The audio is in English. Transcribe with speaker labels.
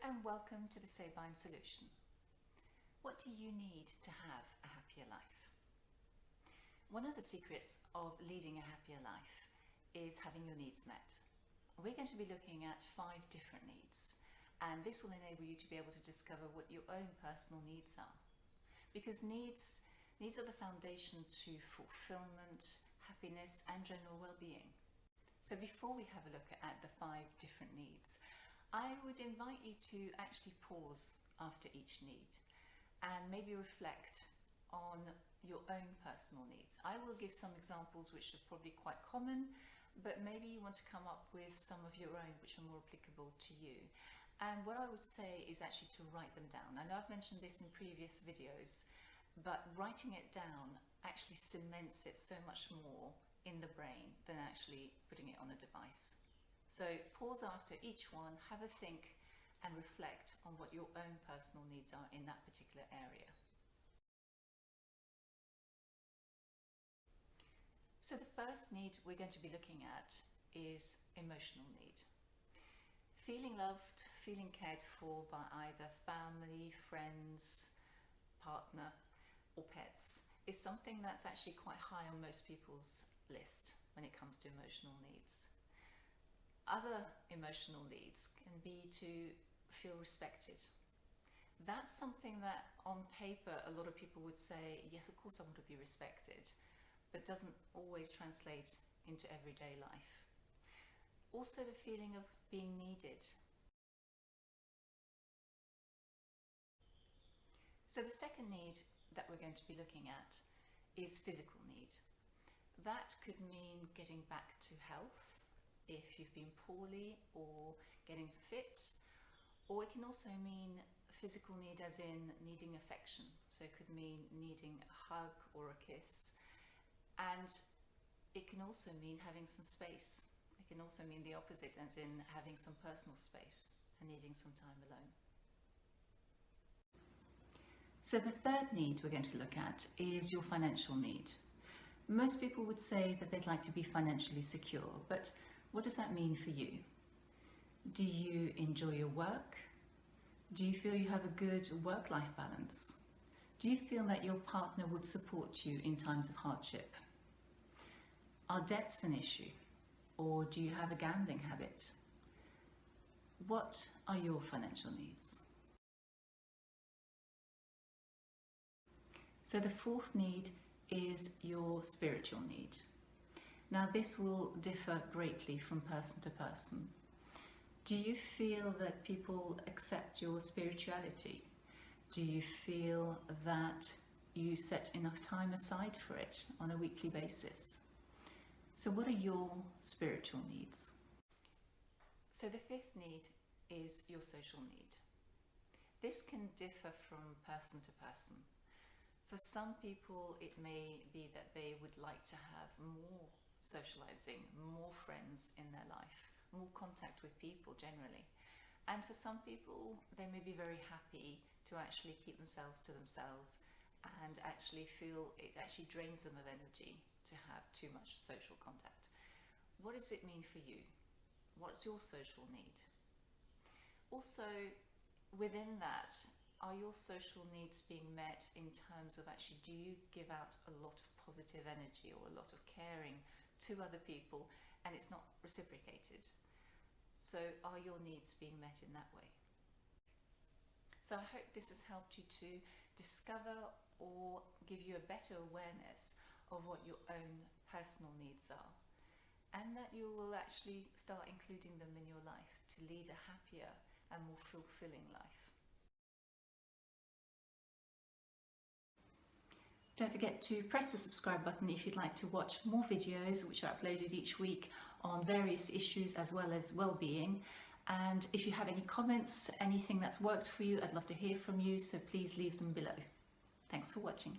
Speaker 1: and welcome to the Sabine Solution. What do you need to have a happier life? One of the secrets of leading a happier life is having your needs met. We're going to be looking at 5 different needs, and this will enable you to be able to discover what your own personal needs are. Because needs are the foundation to fulfillment, happiness and general well-being. So before we have a look at the 5 different needs, I would invite you to actually pause after each need and maybe reflect on your own personal needs. I will give some examples which are probably quite common, but maybe you want to come up with some of your own which are more applicable to you. And what I would say is actually to write them down. I know I've mentioned this in previous videos, but writing it down actually cements it so much more in the brain than actually putting it on a device. So pause after each one, have a think and reflect on what your own personal needs are in that particular area. So the first need we're going to be looking at is emotional need. Feeling loved, feeling cared for by either family, friends, partner or pets is something that's actually quite high on most people's list when it comes to emotional needs. Other emotional needs can be to feel respected. That's something that on paper a lot of people would say, yes, of course I want to be respected, but doesn't always translate into everyday life. Also the feeling of being needed. So the second need that we're going to be looking at is physical need. That could mean getting back to health if you've been poorly, or getting fit, or it can also mean physical need as in needing affection. So it could mean needing a hug or a kiss, and it can also mean having some space. It can also mean the opposite, as in having some personal space and needing some time alone. So the third need we're going to look at is your financial need. Most people would say that they'd like to be financially secure, but what does that mean for you? Do you enjoy your work? Do you feel you have a good work-life balance? Do you feel that your partner would support you in times of hardship? Are debts an issue? Or do you have a gambling habit? What are your financial needs? So the fourth need is your spiritual need. Now this will differ greatly from person to person. Do you feel that people accept your spirituality? Do you feel that you set enough time aside for it on a weekly basis? So what are your spiritual needs? So the fifth need is your social need. This can differ from person to person. For some people it may be that they would like to have more socializing, more friends in their life, more contact with people generally. And for some people, they may be very happy to actually keep themselves to themselves and actually feel it actually drains them of energy to have too much social contact. What does it mean for you? What's your social need? Also, within that, are your social needs being met in terms of actually, do you give out a lot of positive energy or a lot of caring to other people and it's not reciprocated? So are your needs being met in that way? So I hope this has helped you to discover or give you a better awareness of what your own personal needs are, and that you will actually start including them in your life to lead a happier and more fulfilling life. Don't forget to press the subscribe button if you'd like to watch more videos which are uploaded each week on various issues as well as well-being. And if you have any comments, anything that's worked for you, I'd love to hear from you, so please leave them below. Thanks for watching.